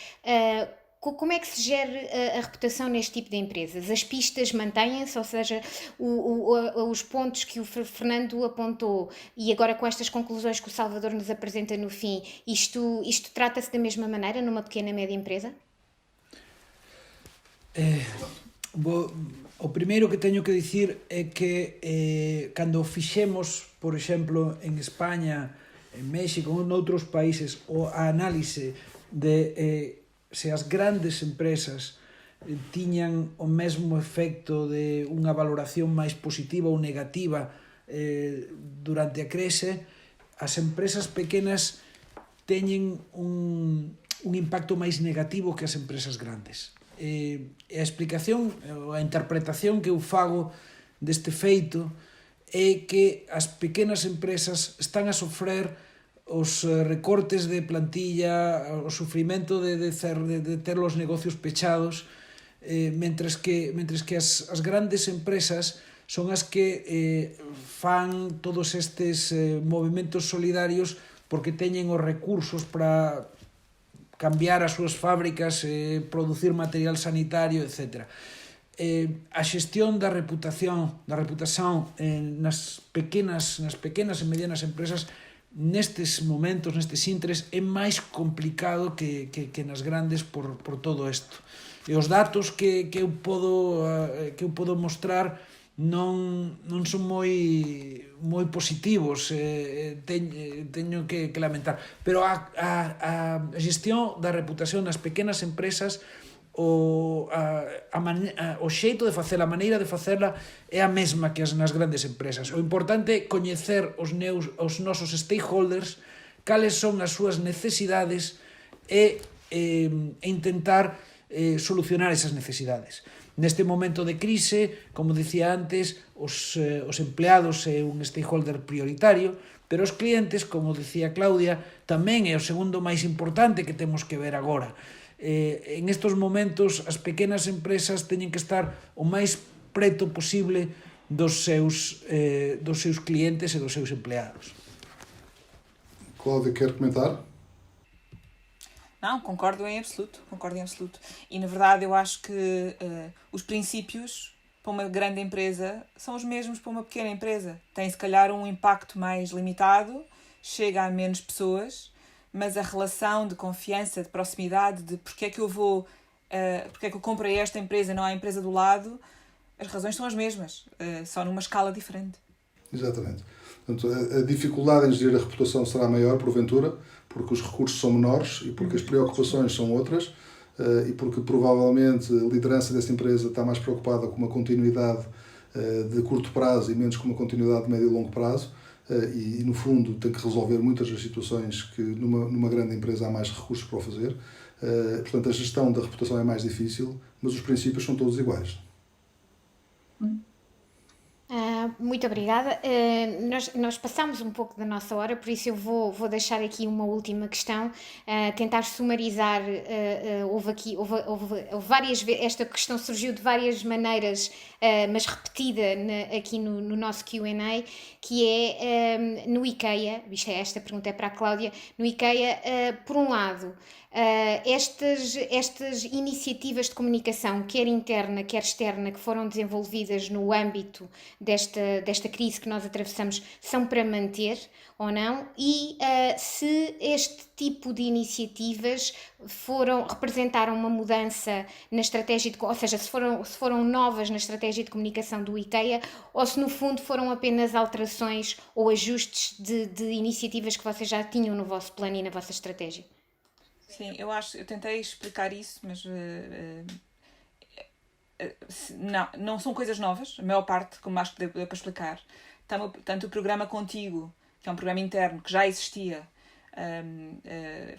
Speaker 1: Como é que se gera a reputação neste tipo de empresas? As pistas mantêm-se, ou seja, os pontos que o Fernando apontou, e agora com estas conclusões que o Salvador nos apresenta no fim, isto trata-se da mesma maneira numa pequena e média empresa?
Speaker 2: O primeiro que teño que dicir é que cando fixemos, por exemplo, en España, en México, en outros países, a análise de se as grandes empresas tiñan o mesmo efecto de unha valoración máis positiva ou negativa durante a crise, as empresas pequenas teñen un impacto máis negativo que as empresas grandes. A explicación, a interpretación que eu fago deste feito é que as pequenas empresas están a sofrer os recortes de plantilla, o sufrimento de ter os negocios pechados, mentres que as grandes empresas son as que fan todos estes movimentos solidarios porque teñen os recursos para cambiar as súas fábricas, producir material sanitario, etc. A xestión da reputación nas pequenas e medianas empresas nestes momentos, nestes intres, é máis complicado que nas grandes por todo isto. E os datos que eu podo mostrar non son moi positivos, teño que lamentar. Pero a xestión da reputación nas pequenas empresas, o xeito de facela, a maneira de facela é a mesma que as nas grandes empresas. O importante é coñecer os nosos stakeholders, cales son as súas necesidades e intentar solucionar esas necesidades. Neste momento de crise, como dicía antes, os empleados é un stakeholder prioritario, pero os clientes, como dicía Claudia, tamén é o segundo máis importante que temos que ver agora. En estes momentos, as pequenas empresas teñen que estar o máis preto posible dos seus clientes e dos seus empleados.
Speaker 4: Cláudia, quer comentar?
Speaker 3: Não, concordo em absoluto. E, na verdade, eu acho que os princípios para uma grande empresa são os mesmos para uma pequena empresa. Tem, se calhar, um impacto mais limitado, chega a menos pessoas, mas a relação de confiança, de proximidade, de porque é que eu compro esta empresa, não a empresa do lado, as razões são as mesmas, só numa escala diferente.
Speaker 4: Exatamente. Portanto, a dificuldade em gerir a reputação será maior, porventura, porque os recursos são menores e porque as preocupações são outras, e porque provavelmente a liderança dessa empresa está mais preocupada com uma continuidade de curto prazo e menos com uma continuidade de médio e longo prazo. E no fundo tem que resolver muitas das situações que numa grande empresa há mais recursos para o fazer. Portanto, a gestão da reputação é mais difícil, mas os princípios são todos iguais.
Speaker 1: Muito obrigada. Nós passamos um pouco da nossa hora, por isso eu vou deixar aqui uma última questão, tentar sumarizar. Houve várias vezes, esta questão surgiu de várias maneiras, mas repetida aqui no nosso Q&A, que é no IKEA, esta pergunta é para a Cláudia, no IKEA, por um lado, estas iniciativas de comunicação, quer interna, quer externa, que foram desenvolvidas no âmbito desta crise que nós atravessamos, são para manter ou não? E se este tipo de iniciativas representaram uma mudança na estratégia, ou seja, se foram novas na estratégia de comunicação do IKEA, ou se no fundo foram apenas alterações ou ajustes de iniciativas que vocês já tinham no vosso plano e na vossa estratégia?
Speaker 3: Sim, eu tentei explicar isso, mas não são coisas novas, a maior parte, como acho que deu para explicar. Tanto o programa Contigo, que é um programa interno que já existia,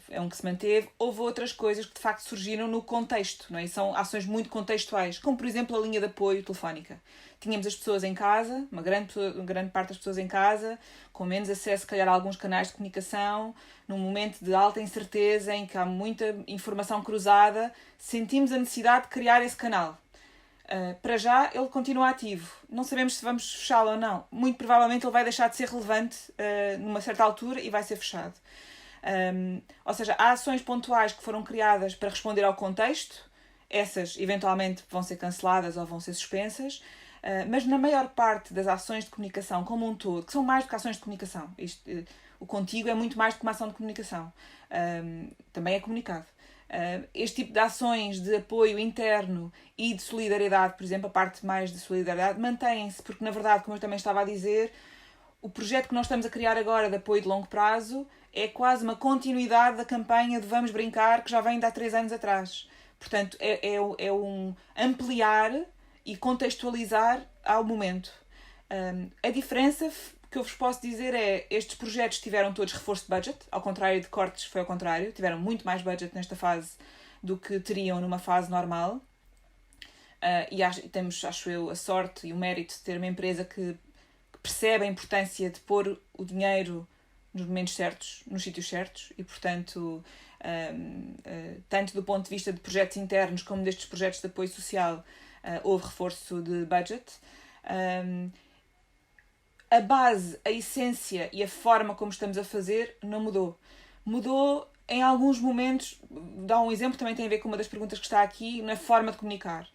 Speaker 3: é um que se manteve. Houve outras coisas que de facto surgiram no contexto, não é? E são ações muito contextuais, como por exemplo a linha de apoio telefónica. Tínhamos as pessoas em casa, uma grande parte das pessoas em casa, com menos acesso, se calhar, a alguns canais de comunicação, num momento de alta incerteza, em que há muita informação cruzada, sentimos a necessidade de criar esse canal. Para já, ele continua ativo. Não sabemos se vamos fechá-lo ou não. Muito provavelmente ele vai deixar de ser relevante numa certa altura e vai ser fechado. Ou seja, há ações pontuais que foram criadas para responder ao contexto. Essas, eventualmente, vão ser canceladas ou vão ser suspensas. Mas na maior parte das ações de comunicação como um todo, que são mais do que ações de comunicação, o Contigo é muito mais do que uma ação de comunicação, também é comunicado. Este tipo de ações de apoio interno e de solidariedade, por exemplo, a parte mais de solidariedade, mantém-se, porque na verdade, como eu também estava a dizer, o projeto que nós estamos a criar agora de apoio de longo prazo é quase uma continuidade da campanha de Vamos Brincar, que já vem de há 3 anos atrás. Portanto, é um ampliar e contextualizar ao momento. A diferença que eu vos posso dizer é estes projetos tiveram todos reforço de budget, ao contrário de cortes, foi ao contrário, tiveram muito mais budget nesta fase do que teriam numa fase normal. E temos, acho eu, a sorte e o mérito de ter uma empresa que percebe a importância de pôr o dinheiro nos momentos certos, nos sítios certos, e portanto, tanto do ponto de vista de projetos internos como destes projetos de apoio social, houve reforço de budget. A base, a essência e a forma como estamos a fazer não mudou. Mudou em alguns momentos, dá um exemplo, também tem a ver com uma das perguntas que está aqui, na forma de comunicar.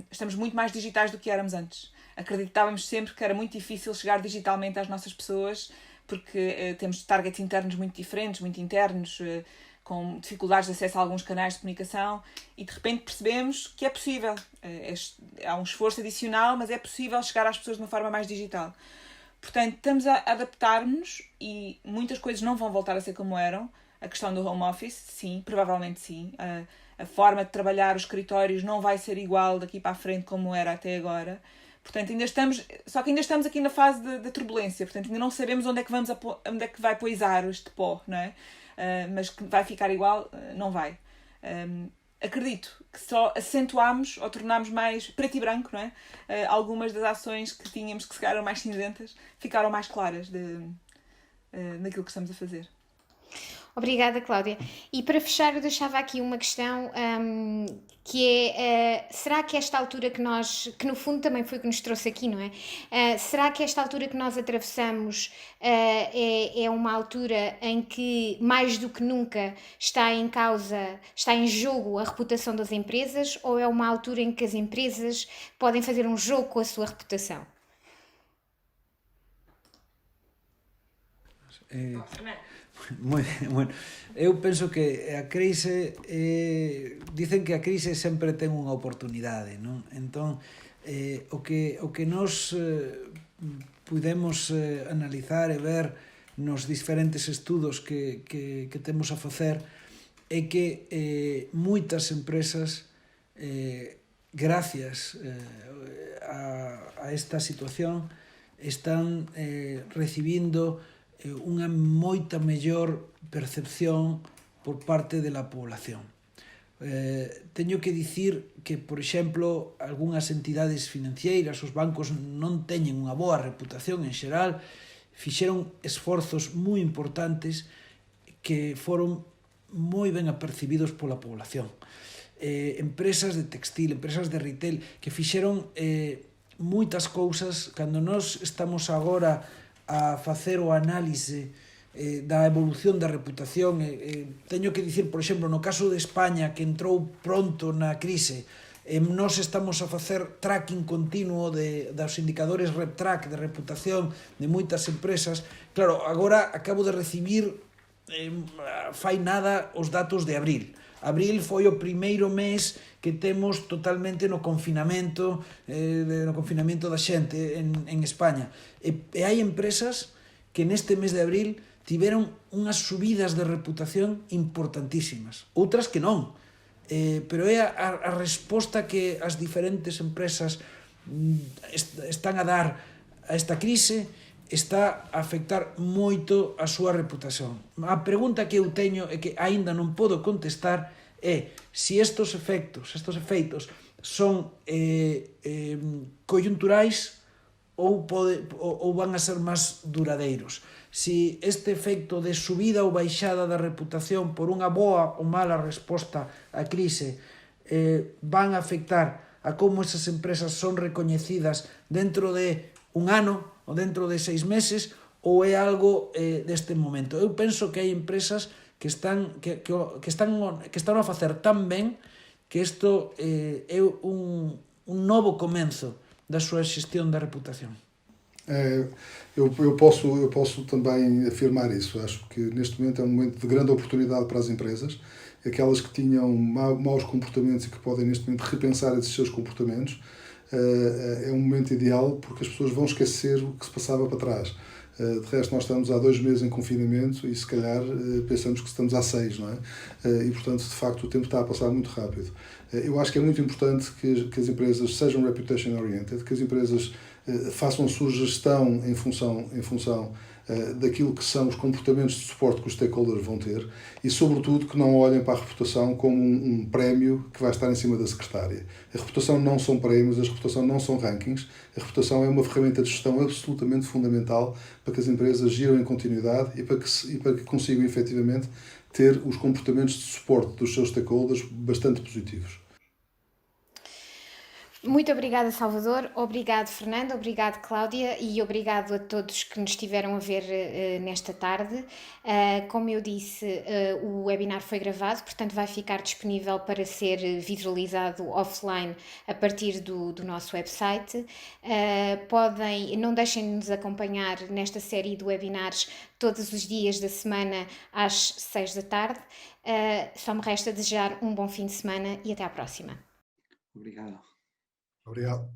Speaker 3: Estamos muito mais digitais do que éramos antes. Acreditávamos sempre que era muito difícil chegar digitalmente às nossas pessoas, porque temos targets internos muito diferentes, muito internos, com dificuldades de acesso a alguns canais de comunicação, e de repente percebemos que é possível. Há um esforço adicional, mas é possível chegar às pessoas de uma forma mais digital. Portanto, estamos a adaptar-nos e muitas coisas não vão voltar a ser como eram. A questão do home office, sim, provavelmente sim. A forma de trabalhar os escritórios não vai ser igual daqui para a frente como era até agora. Portanto, só que ainda estamos aqui na fase da turbulência. Portanto, ainda não sabemos onde é que vai poisar este pó, não é? Mas que vai ficar igual, não vai. Acredito que só acentuámos ou tornámos mais preto e branco, não é? Algumas das ações que tínhamos que ficaram mais cinzentas ficaram mais claras naquilo que estamos a fazer.
Speaker 1: Obrigada, Cláudia. E para fechar, eu deixava aqui uma questão, que é, será que esta altura que no fundo também foi o que nos trouxe aqui, não é? Será que esta altura que nós atravessamos é uma altura em que, mais do que nunca, está em jogo a reputação das empresas, ou é uma altura em que as empresas podem fazer um jogo com a sua reputação?
Speaker 2: Bueno, eu penso que a crise dicen que a crise sempre ten unha oportunidade, non? Entón, o que nós podemos analizar e ver nos diferentes estudos que temos a facer é que moitas empresas, gracias a esta situación, están recibindo unha moita mellor percepción por parte da población. Teño que dicir que, por exemplo, algunhas entidades financeiras, os bancos non teñen unha boa reputación en xeral, fixeron esforzos moi importantes que foron moi ben apercibidos pola población. Empresas de textil, empresas de retail, que fixeron moitas cousas. Cando nós estamos agora a facer o análise da evolución da reputación, teño que dicir, por exemplo, no caso de España, que entrou pronto na crise, nós estamos a facer tracking continuo dos indicadores RepTrack de reputación de moitas empresas. Claro, agora acabo de recibir fai nada os datos de abril. Abril foi o primeiro mes que temos totalmente no confinamento da xente en España. E hai empresas que neste mes de abril tiveron unhas subidas de reputación importantísimas. Outras que non. Pero é a resposta que as diferentes empresas están a dar a esta crise, está a afectar moito a súa reputación. A pregunta que eu teño e que aínda non podo contestar é se estes efeitos son coyunturais ou van a ser máis duradeiros. Se este efecto de subida ou baixada da reputación por unha boa ou mala resposta á crise van a afectar a como esas empresas son recoñecidas dentro de un ano ou dentro de 6 meses, ou é algo deste momento. Eu penso que hai empresas que están a facer tan ben que isto é un novo comenzo da súa xestión da reputación.
Speaker 4: Eu posso também afirmar isso. Acho que neste momento é um momento de grande oportunidade para as empresas, aquelas que tinham maus comportamentos e que podem neste momento repensar esses seus comportamentos. É um momento ideal porque as pessoas vão esquecer o que se passava para trás. De resto, nós estamos há 2 meses em confinamento e se calhar pensamos que estamos há 6, não é? E portanto, de facto, o tempo está a passar muito rápido. Eu acho que é muito importante que as empresas sejam reputation oriented, que as empresas façam a sua gestão em função daquilo que são os comportamentos de suporte que os stakeholders vão ter e, sobretudo, que não olhem para a reputação como um prémio que vai estar em cima da secretária. A reputação não são prémios, a reputação não são rankings, a reputação é uma ferramenta de gestão absolutamente fundamental para que as empresas girem em continuidade e para que consigam, efetivamente, ter os comportamentos de suporte dos seus stakeholders bastante positivos.
Speaker 1: Muito obrigada, Salvador. Obrigado, Fernando. Obrigado, Cláudia. E obrigado a todos que nos estiveram a ver nesta tarde. Como eu disse, o webinar foi gravado, portanto vai ficar disponível para ser visualizado offline a partir do nosso website. Não deixem de nos acompanhar nesta série de webinars todos os dias da semana às 6 da tarde. Só me resta desejar um bom fim de semana e até à próxima.
Speaker 2: Obrigado.
Speaker 4: Obrigado.